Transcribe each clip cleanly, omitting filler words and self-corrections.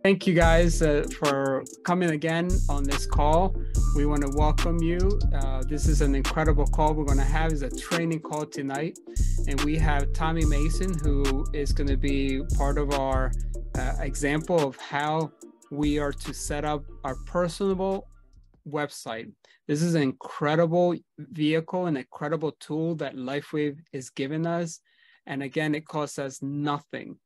Thank you guys for coming again on this call. We want to welcome you. This is an incredible call we're going to have. Is a training call tonight. And we have Tommy Mason, who is going to be part of our example of how we are to set up our personable website. This is an incredible vehicle, an incredible tool that LifeWave is giving us. And again, it costs us nothing.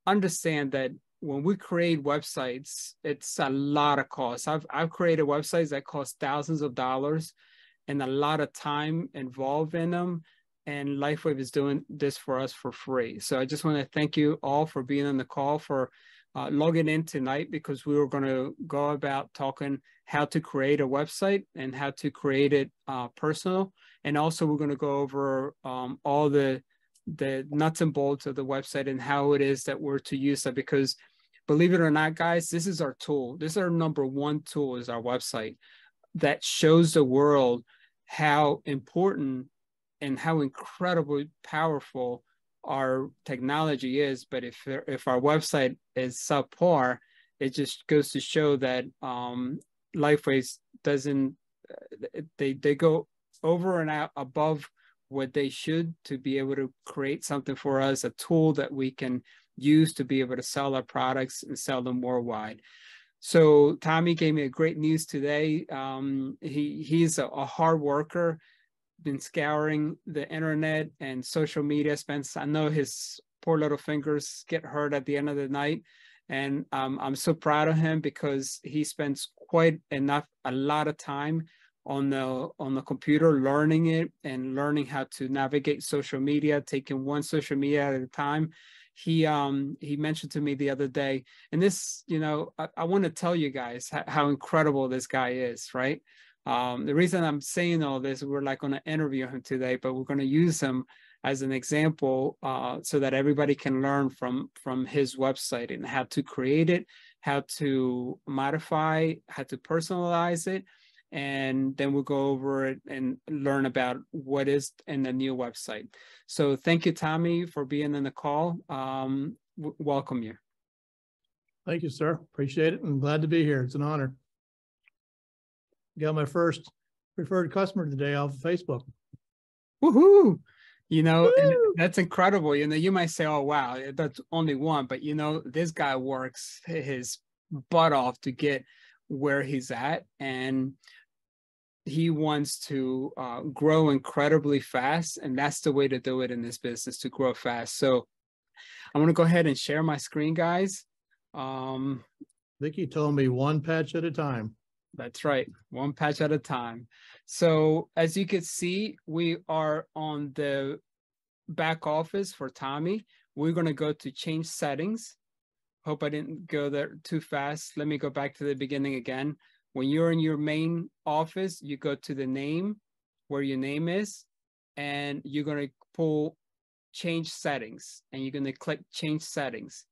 Understand that when we create websites, it's a lot of costs. I've created websites that cost thousands of dollars and a lot of time involved in them. And LifeWave is doing this for us for free. So I just want to thank you all for being on the call, for logging in tonight, because we were going to go about talking how to create a website and how to create it personal. And also we're going to go over all the nuts and bolts of the website and how it is that we're to use it, because believe it or not, guys, this is our tool. This is our number one tool, is our website that shows the world how important and how incredibly powerful our technology is. But if our website is subpar, it just goes to show that LifeWave doesn't, they go over and out above what they should to be able to create something for us, a tool that we can use to be able to sell our products and sell them worldwide. So Tommy gave me a great news today. He's a hard worker, been scouring the internet and social media. I know his poor little fingers get hurt at the end of the night. And I'm so proud of him, because he spends a lot of time on the computer, learning it and learning how to navigate social media, taking one social media at a time. He mentioned to me the other day, and this, I want to tell you guys how incredible this guy is, right? The reason I'm saying all this, we're like going to interview him today, but we're going to use him as an example so that everybody can learn from his website and how to create it, how to modify, how to personalize it. And then we'll go over it and learn about what is in the new website. So thank you, Tommy, for being on the call. Welcome you. Thank you, sir. Appreciate it. I'm glad to be here. It's an honor. Got my first preferred customer today off of Facebook. Woohoo! And that's incredible. You might say, oh, wow, that's only one. But, this guy works his butt off to get where he's at. And he wants to grow incredibly fast. And that's the way to do it in this business, to grow fast. So I'm going to go ahead and share my screen, guys. Vicki told me one patch at a time. That's right. One patch at a time. So as you can see, we are on the back office for Tommy. We're going to go to change settings. Hope I didn't go there too fast. Let me go back to the beginning again. When you're in your main office, you go to the name, where your name is, and you're going to pull change settings, and you're going to click change settings.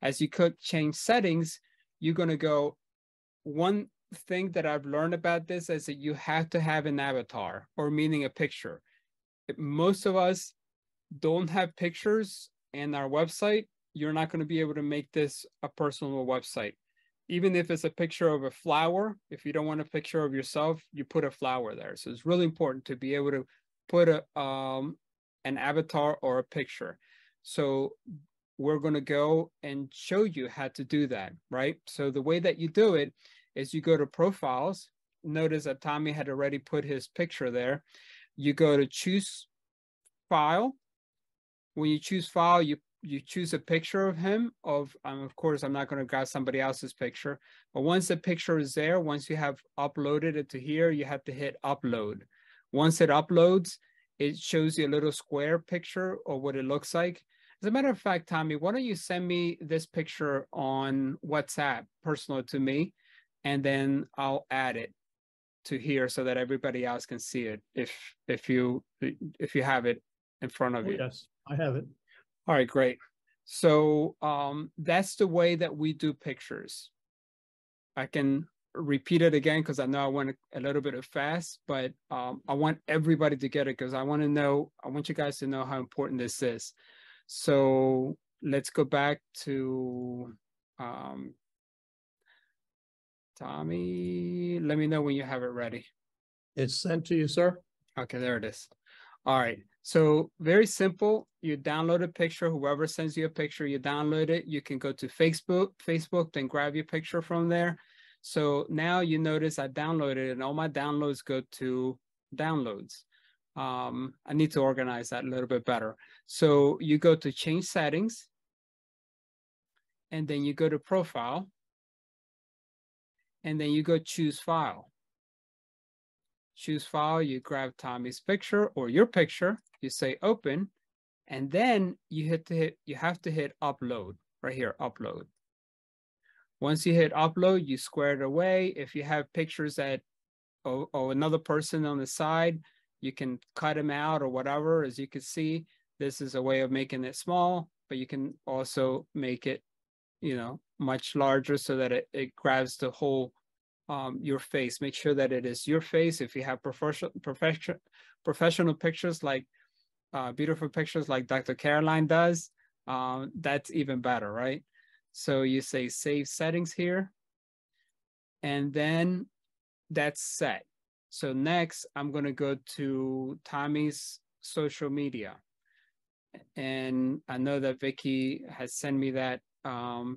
As you click change settings, you're going to go, one thing that I've learned about this is that you have to have an avatar, or meaning a picture. Most of us don't have pictures in our website. You're not going to be able to make this a personal website. Even if it's a picture of a flower, if you don't want a picture of yourself, you put a flower there. So it's really important to be able to put an avatar or a picture. So we're going to go and show you how to do that, right? So the way that you do it is you go to profiles. Notice that Tommy had already put his picture there. You go to choose file. When you choose file, you choose a picture of him. Of course, I'm not going to grab somebody else's picture. But once the picture is there, once you have uploaded it to here, you have to hit upload. Once it uploads, it shows you a little square picture of what it looks like. As a matter of fact, Tommy, why don't you send me this picture on WhatsApp, personal to me, and then I'll add it to here so that everybody else can see it if you have it in front of you. Yes, I have it. All right, great. So that's the way that we do pictures. I can repeat it again because I know I went a little bit fast, but I want everybody to get it, because I want you guys to know how important this is. So let's go back to Tommy, let me know when you have it ready. It's sent to you, sir. Okay, there it is. All right. So very simple. You download a picture. Whoever sends you a picture, you download it. You can go to Facebook, then grab your picture from there. So now you notice I downloaded it and all my downloads go to downloads. I need to organize that a little bit better. So you go to change settings and then you go to profile and then you go choose file. Choose file, you grab Tommy's picture or your picture, you say open, and then you have to hit upload right here, upload. Once you hit upload, you square it away. If you have pictures that or another person on the side, you can cut them out or whatever. As you can see, this is a way of making it small, but you can also make it, you know, much larger so that it grabs the whole your face. Make sure that it is your face. If you have professional pictures like beautiful pictures like Dr. Caroline does, that's even better, right? So you say save settings here, and then that's set. So next, I'm going to go to Tommy's social media. And I know that Vicky has sent me that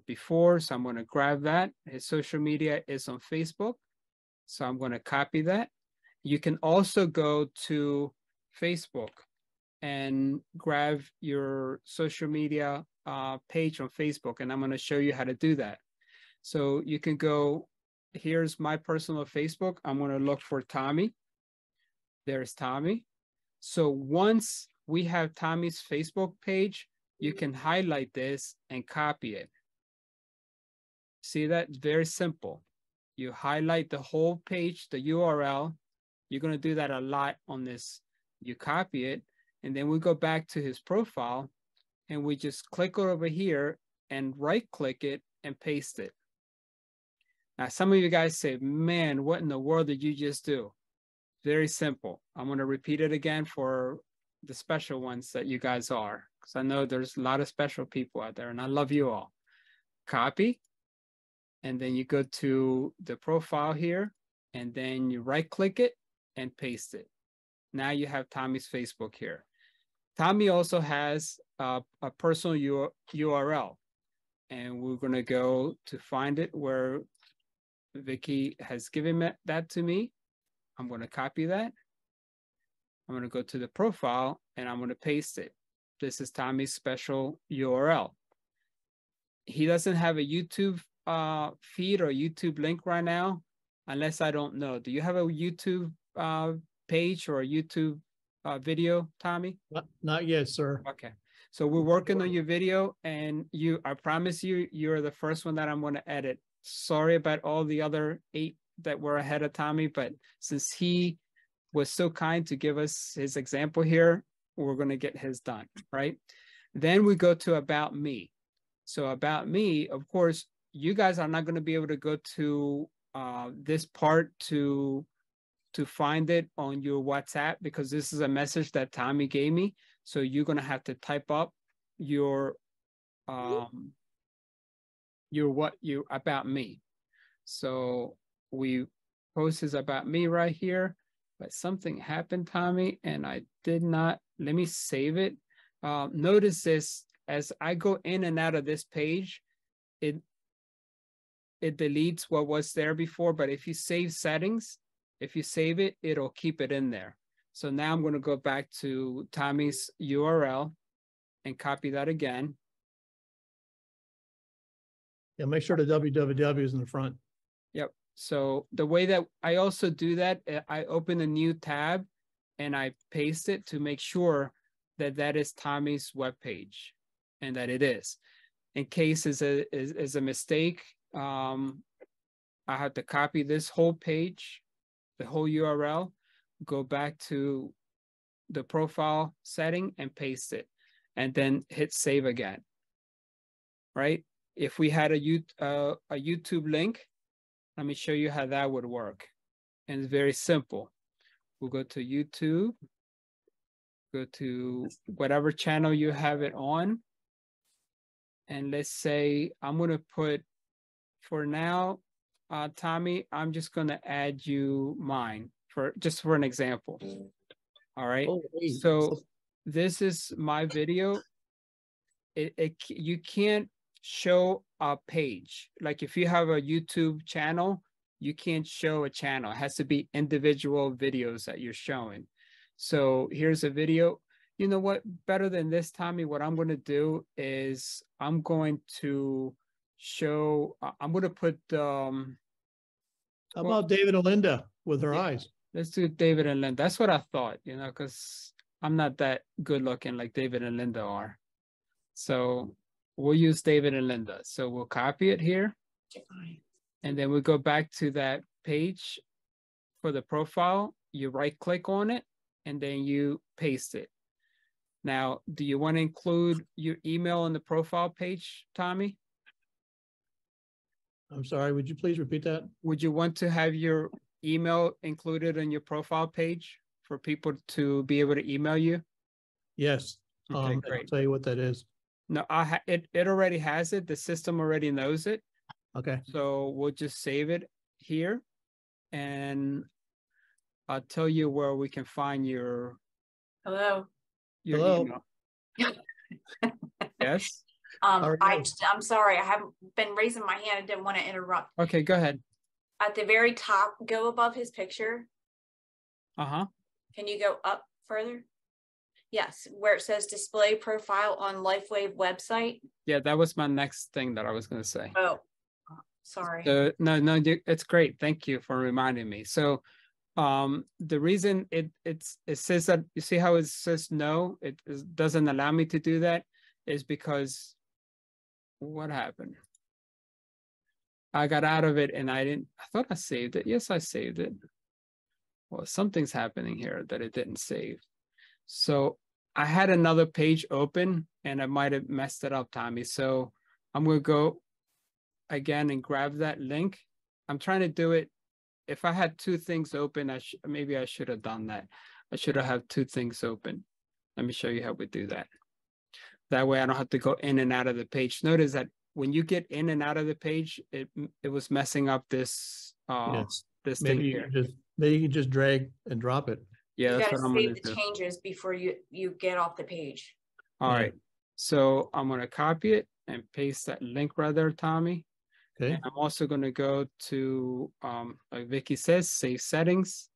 before, so I'm going to grab that. His social media is on Facebook, so I'm going to copy that. You can also go to Facebook and grab your social media page on Facebook, and I'm going to show you how to do that. So you can go, here's my personal Facebook. I'm going to look for Tommy. There's Tommy. So once we have Tommy's Facebook page, you can highlight this and copy it. See that? Very simple. You highlight the whole page, the URL. You're going to do that a lot on this. You copy it, and then we go back to his profile, and we just click over here and right-click it and paste it. Now, some of you guys say, man, what in the world did you just do? Very simple. I'm going to repeat it again for the special ones that you guys are, because I know there's a lot of special people out there, and I love you all. Copy, and then you go to the profile here, and then you right-click it and paste it. Now you have Tommy's Facebook here. Tommy also has a personal URL, and we're going to go to find it where Vicky has given that to me. I'm going to copy that. I'm going to go to the profile and I'm going to paste it. This is Tommy's special URL. He doesn't have a YouTube feed or YouTube link right now, unless I don't know. Do you have a YouTube page or a YouTube video, Tommy? Not yet, sir. Okay. So we're working on your video, and I promise you, you're the first one that I'm going to edit. Sorry about all the other 8 that were ahead of Tommy, but since he was so kind to give us his example here, we're going to get his done, right? Then we go to About Me. So About Me, of course, you guys are not going to be able to go to this part to find it on your WhatsApp, because this is a message that Tommy gave me. So you're going to have to type up your About Me. So we post his About Me right here, but something happened, Tommy, and I did not. Let me save it. Notice this, as I go in and out of this page, it deletes what was there before, but if you save settings, if you save it, it'll keep it in there. So now I'm going to go back to Tommy's URL and copy that again. Yeah, make sure the www is in the front. Yep. So the way that I also do that, I open a new tab and I paste it to make sure that that is Tommy's webpage, and that it is. In case is a mistake, I have to copy this whole page, the whole URL, go back to the profile setting and paste it, and then hit save again, right? If we had a YouTube link, let me show you how that would work. And it's very simple. We'll go to YouTube, go to whatever channel you have it on. And let's say I'm going to put for now, Tommy, I'm just going to add you mine just for an example. All right. Oh, hey. So this is my video. You can't show a page. Like if you have a YouTube channel, you can't show a channel. It has to be individual videos that you're showing. So here's a video. You know what? Better than this, Tommy, what I'm going to do is I'm going to show, I'm going to put, how about David and Linda with her eyes? Let's do David and Linda. That's what I thought, you know, because I'm not that good looking like David and Linda are. So we'll use David and Linda. So we'll copy it here. And then we go back to that page for the profile. You right click on it and then you paste it. Now, do you want to include your email on the profile page, Tommy? I'm sorry, would you please repeat that? Would you want to have your email included on your profile page for people to be able to email you? Yes. Okay, great. I'll tell you what that is. No, it already has it. The system already knows it. Okay. So we'll just save it here, and I'll tell you where we can find your Hello. email. Yes. I'm sorry, I haven't been raising my hand. I didn't want to interrupt. Okay, go ahead. At the very top, go above his picture. Can you go up further? Yes, where it says display profile on LifeWave website. Yeah, that was my next thing that I was going to say. Oh, sorry. No, it's great. Thank you for reminding me. So the reason it says that, you see how it says no, it doesn't allow me to do that, is because what happened? I got out of it and I thought I saved it. Yes, I saved it. Well, something's happening here that it didn't save. So I had another page open and I might have messed it up, Tommy. So I'm going to go again and grab that link. I'm trying to do it. If I had two things open, maybe I should have done that. I should have two things open. Let me show you how we do that. That way I don't have to go in and out of the page. Notice that when you get in and out of the page, it was messing up this, yes. this Maybe thing here. Maybe you can just drag and drop it. Yeah, you that's gotta what I'm going save to the do. changes before you get off the page. All right. So I'm going to copy it and paste that link right there, Tommy. Okay. And I'm also going to go to, like Vicky says, save settings.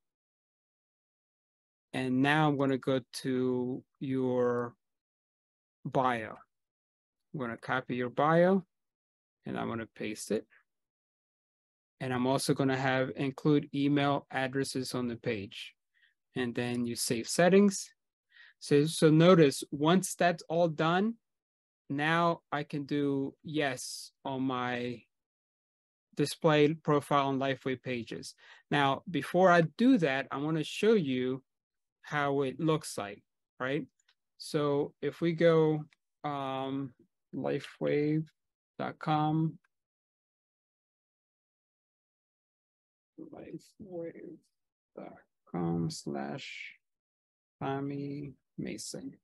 And now I'm going to go to your bio. I'm going to copy your bio and I'm going to paste it. And I'm also going to include email addresses on the page. And then you save settings. So notice, once that's all done, now I can do yes on my display profile on LifeWave pages. Now, before I do that, I want to show you how it looks like, right? So if we go lifewave.com, lifewave.com/Tommy Mason.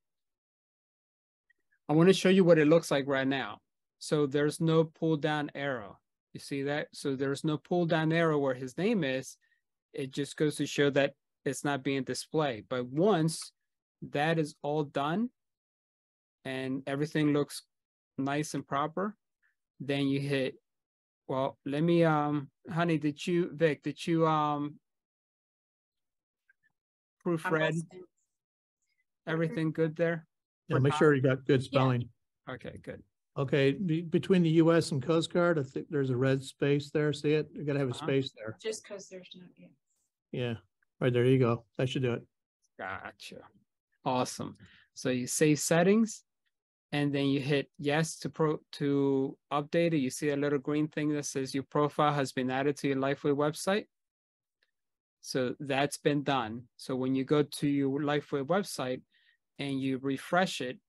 I want to show you what it looks like right now. So there's no pull down arrow. You see that? So there's no pull down arrow where his name is. It just goes to show that it's not being displayed. But once that is all done and everything looks nice and proper, then you hit, well, let me, honey, Vic, did you proofread everything good there? Yeah, make sure you got good spelling. Yeah. Okay, good. Okay, between the U.S. and Coast Guard, I think there's a red space there. See it? You got to have a space there. Just because there's no. Yeah, right there. You go. That should do it. Gotcha. Awesome. So you save settings, and then you hit yes to update it. You see a little green thing that says your profile has been added to your LifeWave website. So that's been done. So when you go to your LifeWave website and you refresh it,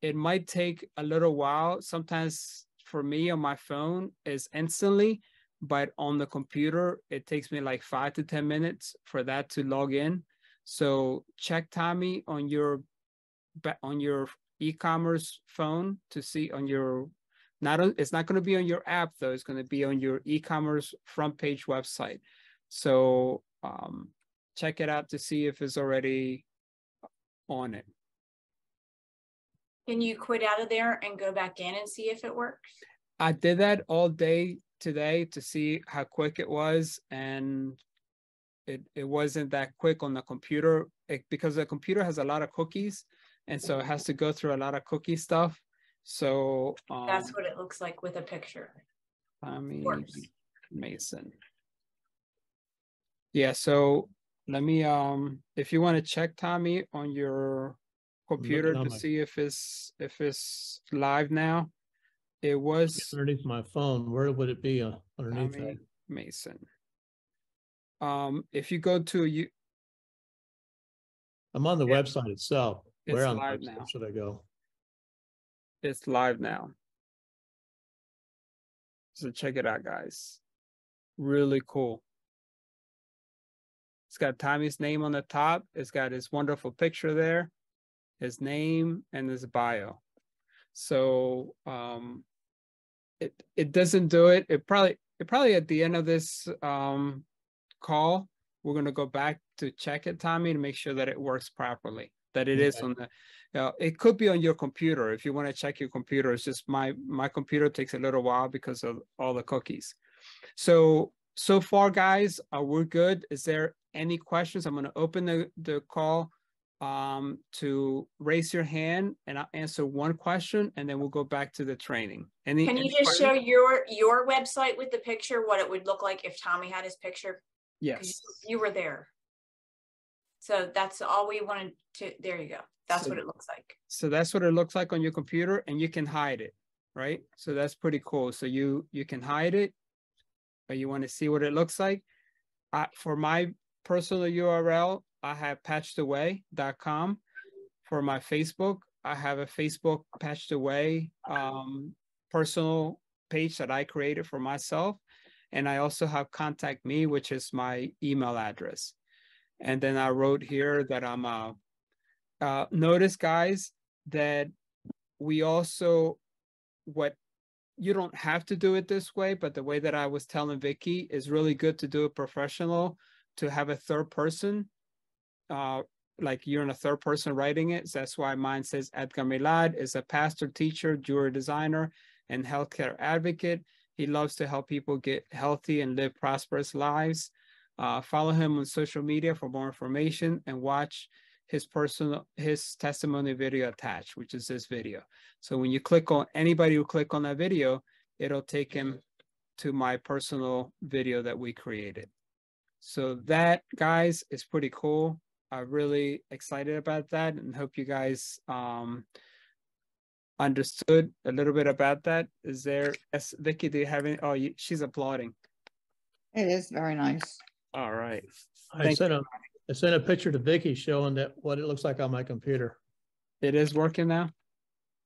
it might take a little while. Sometimes for me on my phone is instantly, but on the computer, it takes me like 5 to 10 minutes for that to log in. So check, Tommy, on your e-commerce phone to see on your It's not going to be on your app though. It's going to be on your e-commerce front page website. So check it out to see if it's already on it. Can you quit out of there and go back in and see if it works? I did that all day today to see how quick it was, and it wasn't that quick on the computer because the computer has a lot of cookies, and so it has to go through a lot of cookie stuff. So that's what it looks like with a picture. Tommy Mason. Yeah, so let me if you want to check Tommy on your computer to see if it's live now. It was underneath my phone. Where would it be underneath Tommy that? Mason. If you go to you, I'm on the website itself. Where on the live website now. should I go? It's live now. So check it out, guys. Really cool. It's got Tommy's name on the top. It's got his wonderful picture there, his name, and his bio. So it doesn't do it. It probably at the end of this call, we're gonna go back to check it, Tommy, to make sure that it works properly. That it is on the. It could be on your computer if you want to check your computer. It's just my computer takes a little while because of all the cookies. So far, guys, we're good. Is there any questions? I'm going to open the call to raise your hand, and I'll answer one question, and then we'll go back to the training. Can you just show your website with the picture, what it would look like if Tommy had his picture? Yes. You were there. So that's all we wanted to, there you go. That's what it looks like. So that's what it looks like on your computer, and you can hide it, right? So that's pretty cool. So you can hide it, but you want to see what it looks like. For my personal URL, I have patchedaway.com. For my Facebook, I have a Facebook Patched Away personal page that I created for myself. And I also have Contact Me, which is my email address. And then I wrote here that I'm notice, guys, that we also, you don't have to do it this way, but the way that I was telling Vicky is really good to do it professional, to have a third person, like you're in a third person writing it. So that's why mine says Edgar Milad is a pastor, teacher, jewelry designer, and healthcare advocate. He loves to help people get healthy and live prosperous lives. Follow him on social media for more information, and watch his testimony video attached, which is this video. So when you click on, anybody who click on that video, it'll take him to my personal video that we created. So that, guys, is pretty cool. I'm really excited about that, and hope you guys understood a little bit about that. Is there, Vicky, do you have any? Oh, she's applauding. It is very nice. All right. I sent a picture to Vicky showing that what it looks like on my computer. It is working now?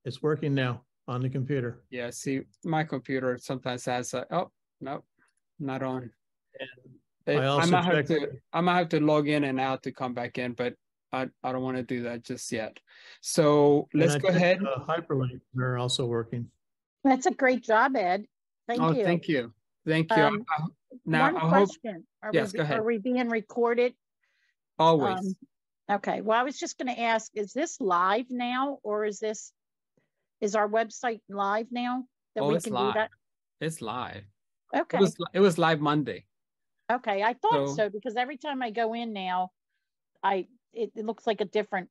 It's working now on the computer. Yeah, see, my computer sometimes has oh, no, not on. And I might have to log in and out to come back in, but I don't want to do that just yet. So let's go ahead. Hyperlink, they're also working. That's a great job, Ed. Thank you. Thank you. Thank you. Now, one question. Yes, go ahead. Are we being recorded? Always. Okay. Well, I was just going to ask, is this live now, or is our website live now that we can do that? It's live. Okay. It was live Monday. Okay. I thought so, because every time I go in now, it looks like a different,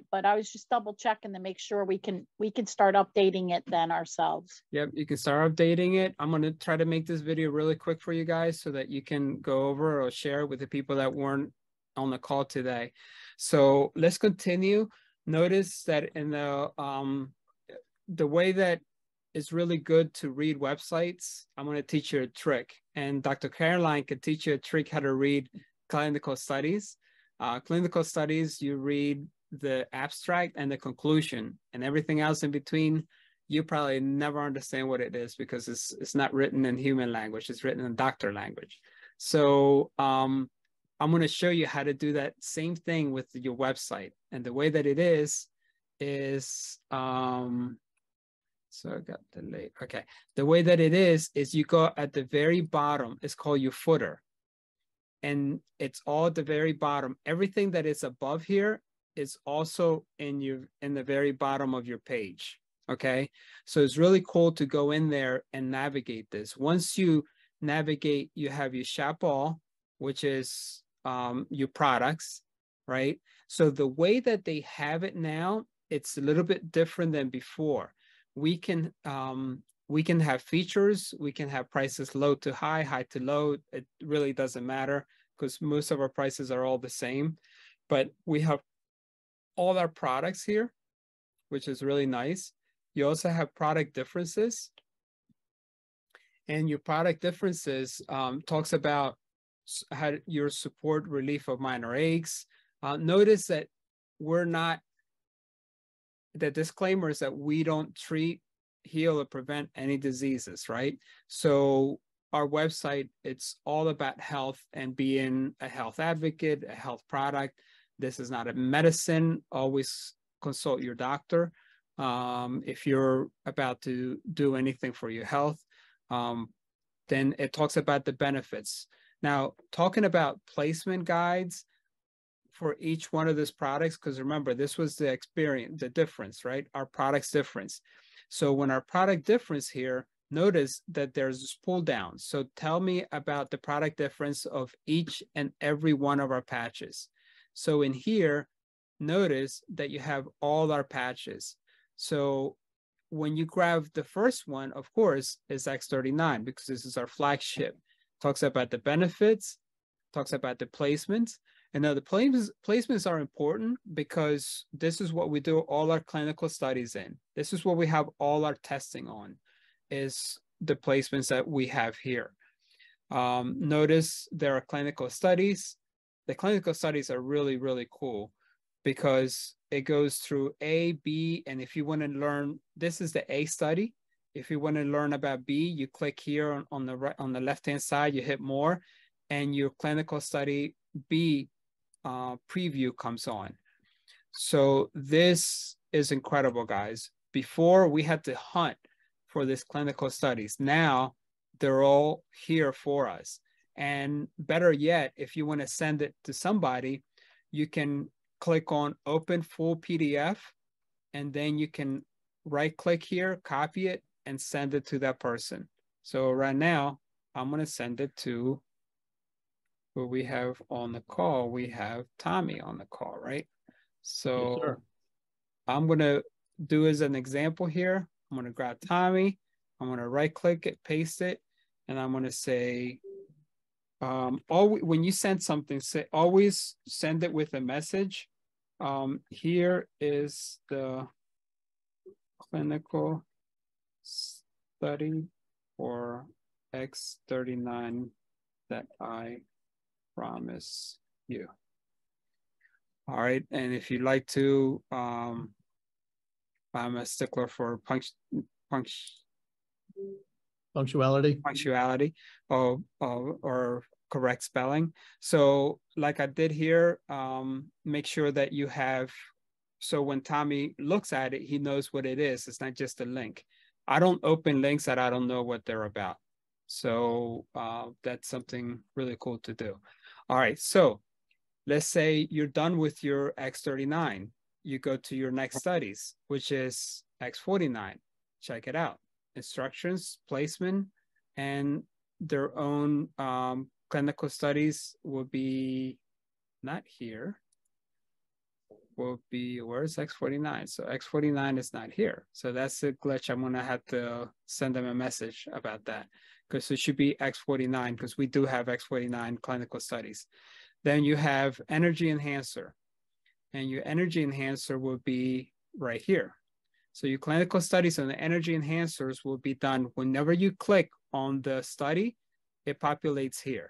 but I was just double checking to make sure we can start updating it then ourselves. Yep, you can start updating it. I'm going to try to make this video really quick for you guys so that you can go over or share it with the people that weren't on the call today. So let's continue. Notice that in the way that it's really good to read websites, I'm going to teach you a trick. And Dr. Caroline can teach you a trick how to read clinical studies. Clinical studies, you read the abstract and the conclusion, and everything else in between, you probably never understand what it is because it's not written in human language, it's written in doctor language. So I'm going to show you how to do that same thing with your website. And the way that it is So I got delayed. Okay. The way that it is you go at the very bottom. It's called your footer. And it's all at the very bottom. Everything that is above here is also in the very bottom of your page. Okay. So it's really cool to go in there and navigate this. Once you navigate, you have your shop all, which is your products, right? So the way that they have it now, it's a little bit different than before. We can have features, we can have prices low to high, high to low. It really doesn't matter because most of our prices are all the same. But we have all our products here, which is really nice. You also have product differences. And your product differences talks about how your support relief of minor aches. Notice that the disclaimer is that we don't treat, heal, or prevent any diseases, right? So our website, it's all about health and being a health advocate, a health product. This is not a medicine. Always consult your doctor if you're about to do anything for your health. Then it talks about the benefits. Now, talking about placement guides for each one of these products, because remember, this was the experience, the difference, right? Our product's difference. So when our product difference here, notice that there's this pull down. So tell me about the product difference of each and every one of our patches. So in here, notice that you have all our patches. So when you grab the first one, of course, is X39 because this is our flagship. Talks about the benefits, talks about the placements. And now the placements are important because this is what we do all our clinical studies in. This is what we have all our testing on, is the placements that we have here. Notice there are clinical studies. The clinical studies are really, really cool because it goes through A, B, and if you want to learn, this is the A study. If you want to learn about B, you click here on the right, on the left-hand side, you hit more, and your clinical study B preview comes on. So this is incredible, guys. Before we had to hunt for these clinical studies. Now they're all here for us. And better yet, if you want to send it to somebody, you can click on open full PDF, and then you can right click here, copy it, and send it to that person. So right now, I'm going to send it to who we have on the call. We have Tommy on the call, right? So Yes, I'm going to do as an example here. I'm going to grab Tommy. I'm going to right click it, paste it, and I'm going to say, when you send something, always send it with a message. Here is the clinical study for X39 that I promise you. All right, and if you'd like to, I'm a stickler for punctuality or correct spelling. So like I did here, make sure that you have, so when Tommy looks at it, he knows what it is. It's not just a link. I don't open links that I don't know what they're about. So that's something really cool to do. All right, so let's say you're done with your X39. You go to your next studies, which is X49. Check it out. Instructions, placement, and their own clinical studies will be not here. Will be, where's X49? So X49 is not here. So that's a glitch. I'm gonna have to send them a message about that because it should be X49 because we do have X49 clinical studies. Then you have energy enhancer, and your energy enhancer will be right here. So your clinical studies on the energy enhancers will be done whenever you click on the study, it populates here,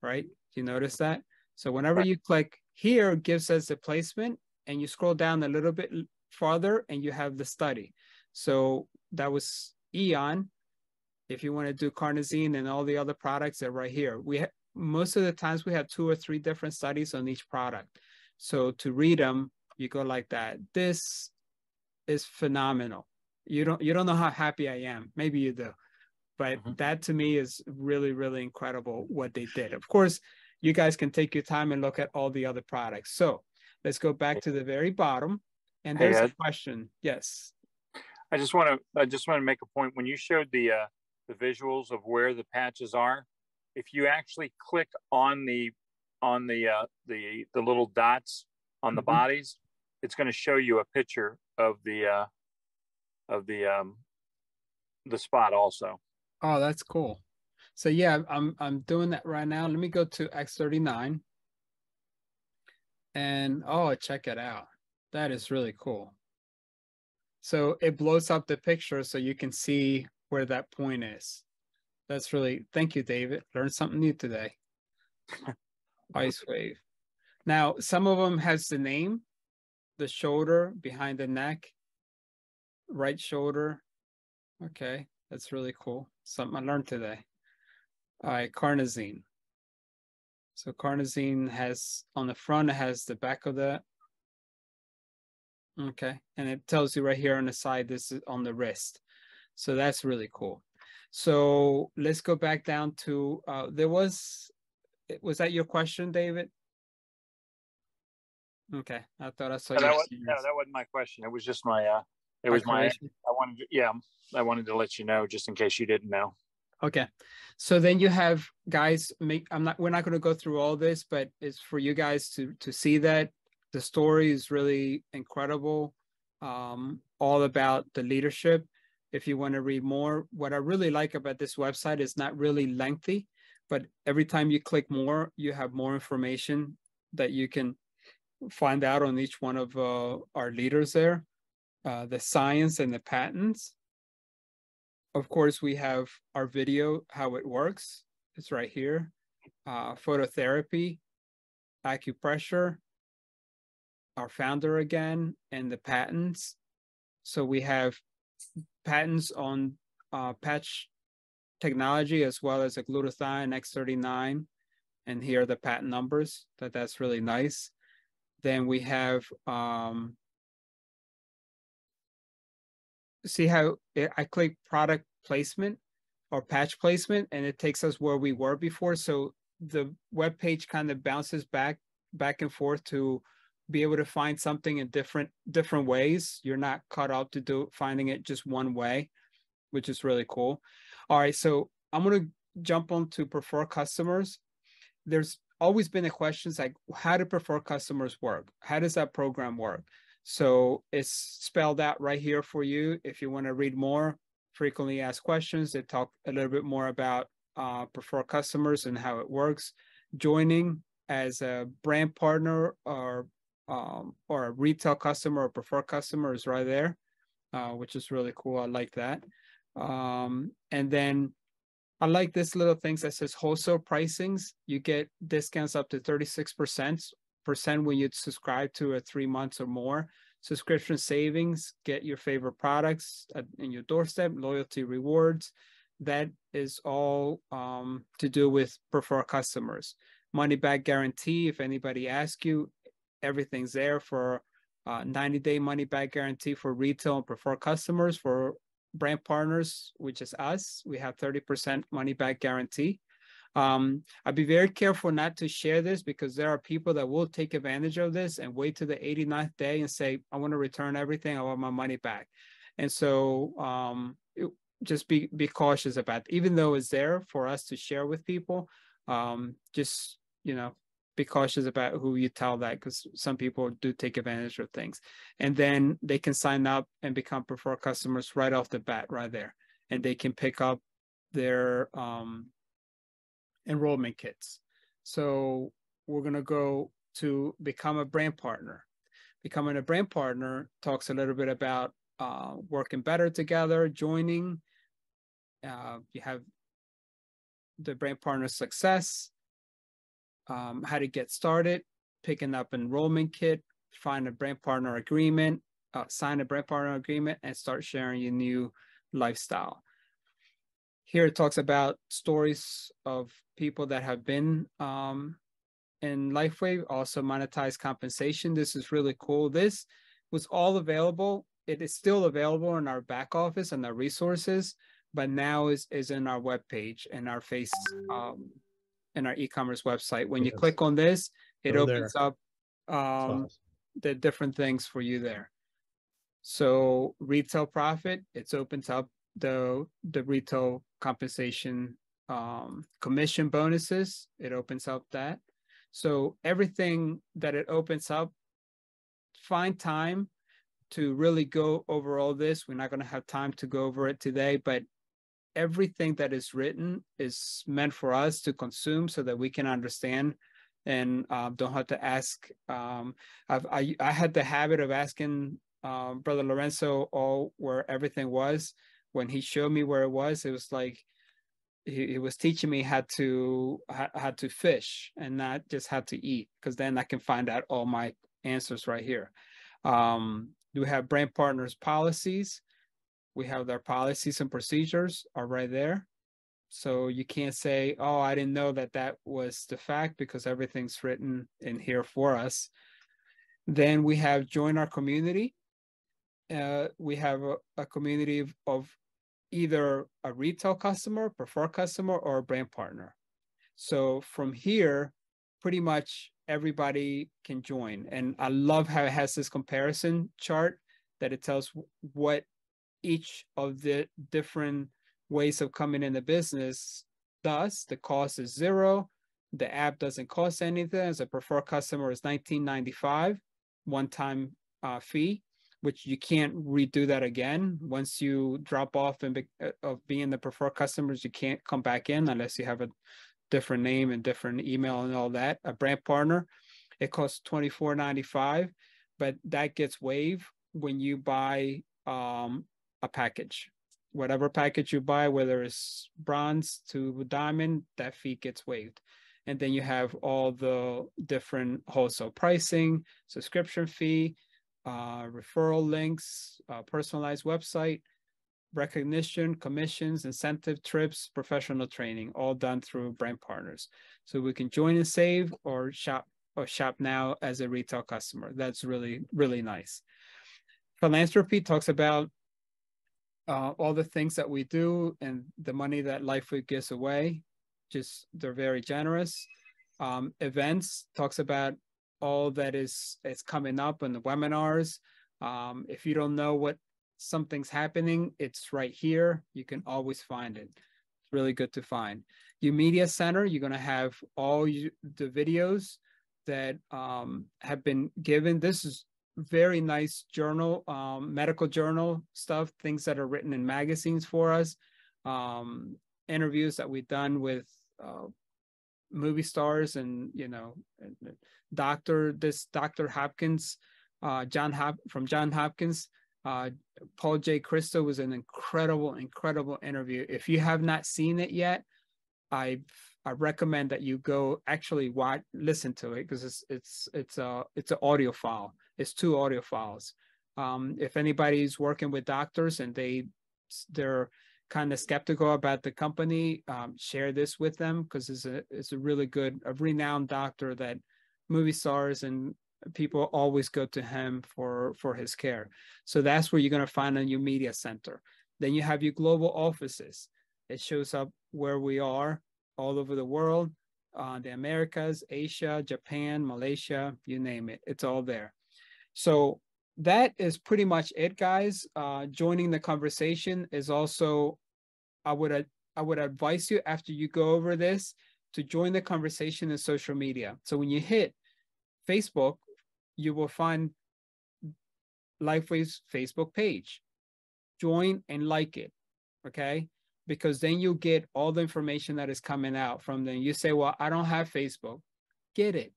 right? You notice that? So whenever you click here, it gives us the placement, and you scroll down a little bit farther and you have the study. So that was Eon. If you want to do carnosine and all the other products, they're right here. Most of the times we have 2 or 3 different studies on each product. So to read them, you go like that. This is phenomenal. You don't know how happy I am. Maybe you do. But Mhm. that to me is really, really incredible what they did. Of course, you guys can take your time and look at all the other products. So let's go back to the very bottom. And Hey, there's a Ed, question. Yes. I just want to make a point. When you showed the visuals of where the patches are, if you actually click on the little dots on the Mhm. bodies, it's going to show you a picture of of the spot also. Oh, that's cool. So yeah, I'm doing that right now. Let me go to X39 and oh, check it out. That is really cool. So it blows up the picture so you can see where that point is. That's really, thank you, David. Learned something new today. LifeWave. Now, some of them has the name, the shoulder behind the neck, right shoulder. Okay, that's really cool. Something I learned today. All right, carnosine. So carnosine has, on the front, it has the back of the, okay, and it tells you right here on the side, this is on the wrist. So that's really cool. So let's go back down to, was that your question, David? Okay, I thought I saw No, your that wasn't my question. It was just my calculation. I wanted to let you know just in case you didn't know. Okay, so then you have guys we're not going to go through all this, but it's for you guys to see that the story is really incredible, all about the leadership. If you want to read more, what I really like about this website is not really lengthy, but every time you click more, you have more information that you can find out on each one of our leaders there, the science and the patents. Of course, we have our video, how it works. It's right here. Phototherapy, acupressure, our founder again, and the patents. So we have patents on patch technology as well as a glutathione X39. And here are the patent numbers. That's really nice. Then we have, see how I click product placement or patch placement, and it takes us where we were before. So the web page kind of bounces back and forth to be able to find something in different ways. You're not cut out to finding it just one way, which is really cool. All right, so I'm gonna jump on to prefer customers. There's always been a question like, how do prefer customers work? How does that program work? So it's spelled out right here for you. If you want to read more, frequently asked questions, they talk a little bit more about prefer customers and how it works. Joining as a brand partner or a retail customer or prefer customer is right there, which is really cool. I like that. And then I like this little thing that says wholesale pricings. You get discounts up to 36% when you subscribe to a 3 months or more. Subscription savings, get your favorite products in your doorstep, loyalty rewards. That is all to do with prefer customers. Money back guarantee, if anybody asks you, everything's there for 90-day money back guarantee for retail and prefer customers. For brand partners, which is us, we have 30% money back guarantee. I'd be very careful not to share this because there are people that will take advantage of this and wait to the 89th day and say, I want to return everything, I want my money back. And so just be cautious about it. Even though it's there for us to share with people, just, be cautious about who you tell that, because some people do take advantage of things. And then they can sign up and become preferred customers right off the bat, right there. And they can pick up their enrollment kits. So we're going to go to become a brand partner. Becoming a brand partner talks a little bit about working better together, joining. You have the brand partner success, how to get started, picking up enrollment kit, find a brand partner agreement, sign a brand partner agreement, and start sharing your new lifestyle. Here it talks about stories of people that have been in LifeWave, also monetize compensation. This is really cool. This was all available it is still available in our back office and our resources, but now is in our webpage and our in our e-commerce website. When you Yes. click on this, it Go opens there. up Awesome. the different things for you there. So retail profit, it opens up the retail compensation, commission bonuses, it opens up that. So everything that it opens up, find time to really go over all this. We're not going to have time to go over it today, but everything that is written is meant for us to consume so that we can understand and don't have to ask. I had the habit of asking Brother Lorenzo all where everything was. When he showed me where it was like he was teaching me how to fish and not just how to eat, because then I can find out all my answers right here. We have brand partners policies. We have their policies and procedures are right there. So you can't say, oh, I didn't know that that was the fact, because everything's written in here for us. Then we have join our community. We have a community of either a retail customer, preferred customer, or a brand partner. So from here, pretty much everybody can join. And I love how it has this comparison chart that it tells what each of the different ways of coming in the business does. The cost is $0. The app doesn't cost anything. As a preferred customer, is $19.95, one-time fee, which you can't redo that again. Once you drop off of being the preferred customers, you can't come back in unless you have a different name and different email and all that. A brand partner, it costs $24.95, but that gets waived when you buy a package. Whatever package you buy, whether it's bronze to diamond, that fee gets waived. And then you have all the different wholesale pricing, subscription fee, referral links, personalized website, recognition, commissions, incentive trips, professional training, all done through brand partners. So we can join and save or shop now as a retail customer. That's really, really nice. Philanthropy talks about all the things that we do and the money that LifeWave gives away. Just, they're very generous. Events talks about all that is coming up in the webinars. If you don't know what something's happening, it's right here. You can always find it. It's really good to find. Your media center, you're going to have all the videos that have been given. This is very nice journal, medical journal stuff, things that are written in magazines for us, interviews that we've done with movie stars and, Dr. Hopkins, from John Hopkins. Paul J. Christo was an incredible interview. If you have not seen it yet, I recommend that you go actually listen to it, because it's an audio file. It's 2 audio files. If anybody's working with doctors and they're kind of skeptical about the company, share this with them, because it's a really good, a renowned doctor that movie stars and people always go to him for his care. So that's where you're going to find a new media center. Then you have your global offices. It shows up where we are all over the world, the Americas, Asia, Japan, Malaysia, you name it, it's all there. So that is pretty much it, guys. Joining the conversation is also, I would advise you, after you go over this, to join the conversation in social media. So when you hit Facebook, you will find LifeWave's Facebook page. Join and like it, okay? Because then you get all the information that is coming out from them. You say, well, I don't have Facebook. Get it.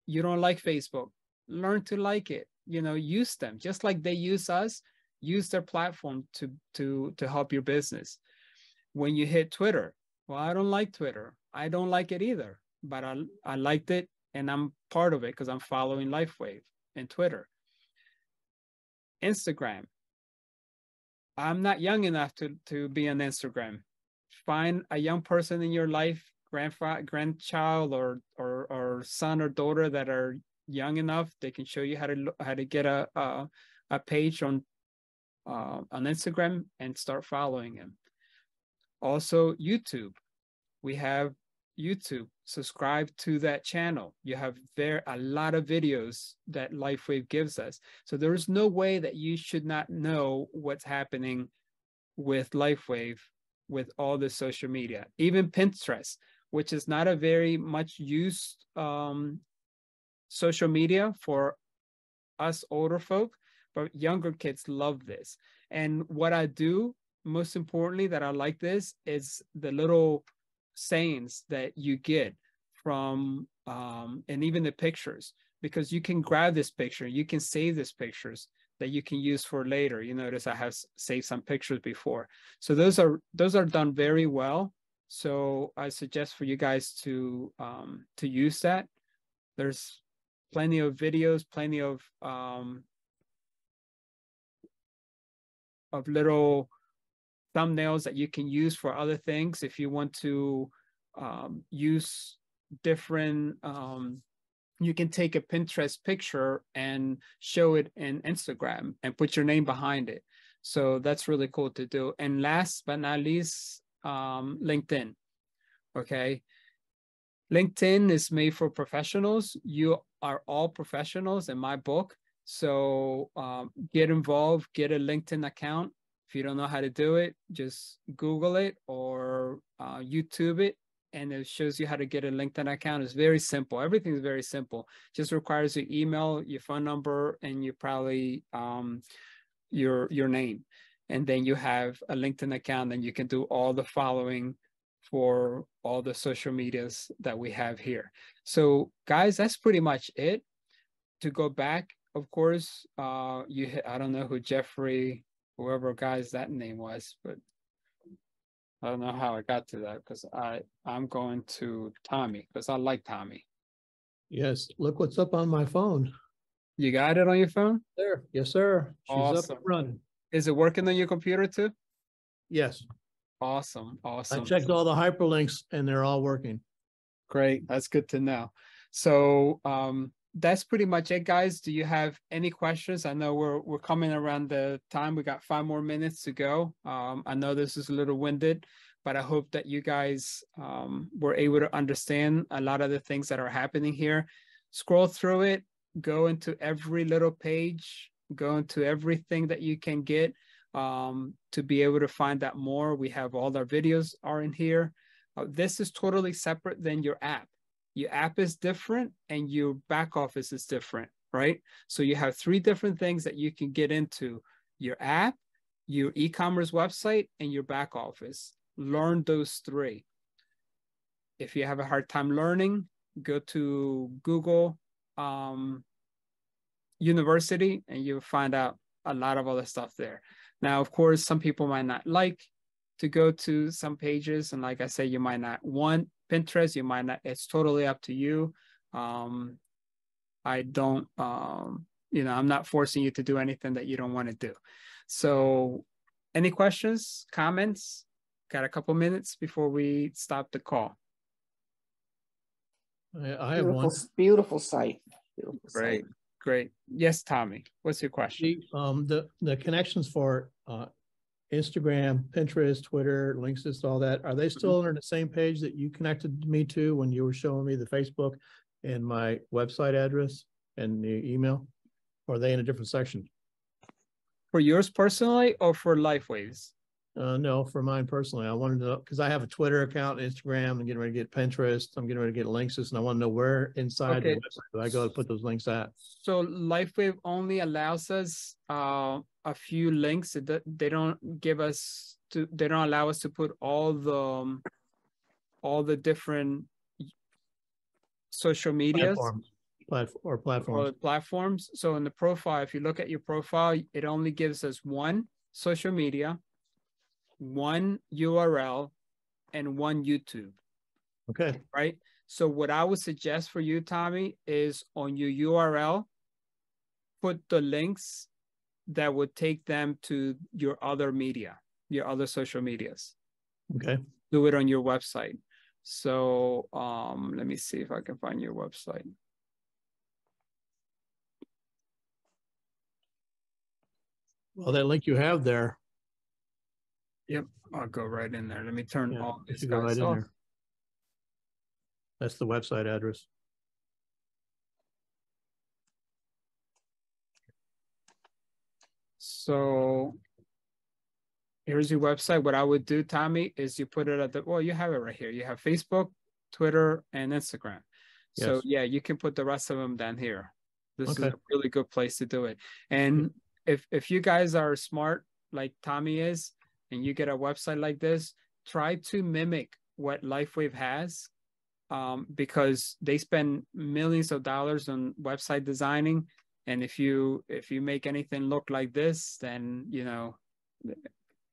You don't like Facebook. Learn to like it. Use them. Just like they use us, use their platform to help your business. When you hit Twitter, well, I don't like Twitter. I don't like it either, but I liked it and I'm part of it because I'm following LifeWave and Twitter. Instagram. I'm not young enough to be on Instagram. Find a young person in your life, grandchild or son or daughter that are young enough. They can show you how to get a page on on Instagram and start following him. Also, YouTube. We have YouTube. Subscribe to that channel. You have there a lot of videos that LifeWave gives us. So there is no way that you should not know what's happening with LifeWave with all the social media, even Pinterest, which is not a very much used social media for us older folk, but younger kids love this. And what I do, most importantly, that I like this is the little sayings that you get from, and even the pictures, because you can grab this picture, you can save these pictures that you can use for later. You notice I have saved some pictures before. So those are done very well. So I suggest for you guys to use that. There's plenty of videos, plenty of little thumbnails that you can use for other things. If you want to use different, you can take a Pinterest picture and show it in Instagram and put your name behind it. So that's really cool to do. And last but not least, LinkedIn. Okay. LinkedIn is made for professionals. You are all professionals in my book. So get involved, get a LinkedIn account. If you don't know how to do it, just Google it or YouTube it, and it shows you how to get a LinkedIn account. It's very simple. Everything's very simple. Just requires your email, your phone number, and you probably your name. And then you have a LinkedIn account, and you can do all the following for all the social medias that we have here. So guys, that's pretty much it. To go back, of course, I don't know who Jeffrey, whoever guy's that name was, but I don't know how I got to that, because I'm going to Tommy, because I like Tommy. Yes, look what's up on my phone. You got it on your phone? There, yes, sir. She's Awesome. up and running. Is it working on your computer too? Yes, Awesome, I awesome. checked all the hyperlinks and they're all working. Great, that's good to know. So that's pretty much it, guys. Do you have any questions? I know we're coming around the time. We got 5 more minutes to go. I know this is a little winded, but I hope that you guys were able to understand a lot of the things that are happening here. Scroll through it, go into every little page, go into everything that you can get to be able to find out more. We have all our videos are in here. This is totally separate than your app. Your app is different and your back office is different, right? So you have 3 different things that you can get into: your app, your e-commerce website, and your back office. Learn those 3. If you have a hard time learning, go to Google University and you'll find out a lot of other stuff there. Now, of course, some people might not like to go to some pages. And like I said, you might not want Pinterest, you might not, it's totally up to you. I don't, I'm not forcing you to do anything that you don't want to do. So any questions, comments? Got a couple minutes before we stop the call. I have one. Beautiful site. Beautiful Great, site. great. Yes, Tommy, what's your question? The connections for Instagram, Pinterest, Twitter, links to all that, are they still under the same page that you connected me to when you were showing me the Facebook and my website address and the email? Or are they in a different section? For yours personally or for LifeWaves? No, for mine personally. I wanted to know, because I have a Twitter account, Instagram, I'm getting ready to get Pinterest, I'm getting ready to get links, and I want to know where inside the website do I go to put those links at. So LifeWave only allows us a few links. They don't give us to. They don't allow us to put all the different social medias platforms. So in the profile, if you look at your profile, it only gives us one social media, one URL, and one YouTube. Okay. Right. So what I would suggest for you, Tommy, is on your URL, put the links that would take them to your other media, your other social medias. Okay. Do it on your website. So let me see if I can find your website. Well, that link you have there. Yep, I'll go right in there. Let me turn Yeah, all this you go right in off. there. That's the website address. So here's your website. What I would do, Tommy, is you put it at the, well, you have it right here. You have Facebook, Twitter, and Instagram. So Yes. yeah, you can put the rest of them down here. This Okay. is a really good place to do it. And if you guys are smart like Tommy is, and you get a website like this, try to mimic what LifeWave has, because they spend millions of dollars on website designing. And if you make anything look like this, then you know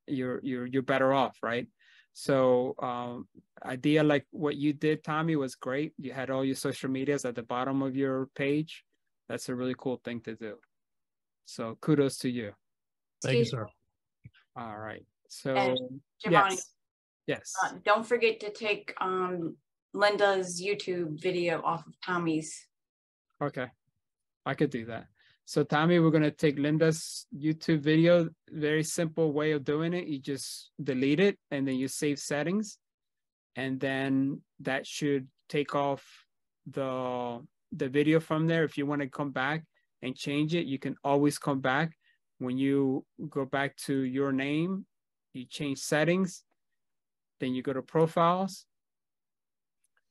you're better off, right? So idea like what you did, Tommy, was great. You had all your social medias at the bottom of your page. That's a really cool thing to do. So kudos to you. Thank you, sir. All right. So And Giovanni, yes. Don't forget to take Linda's YouTube video off of Tommy's. Okay, I could do that. So Tommy, we're gonna take Linda's YouTube video. Very simple way of doing it. You just delete it and then you save settings, and then that should take off the video from there. If you want to come back and change it, you can always come back. When you go back to your name, you change settings, then you go to profiles,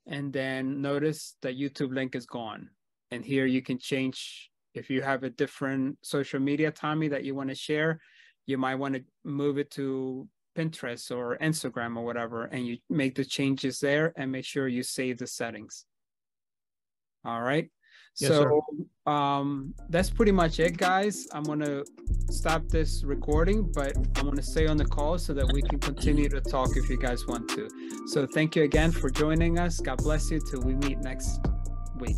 and then notice the YouTube link is gone. And here you can change, if you have a different social media, Tommy, that you want to share, you might want to move it to Pinterest or Instagram or whatever, and you make the changes there and make sure you save the settings. All right. Yes, so that's pretty much it, guys. I'm going to stop this recording, but I'm going to stay on the call so that we can continue to talk if you guys want to. So thank you again for joining us. God bless you till we meet next week.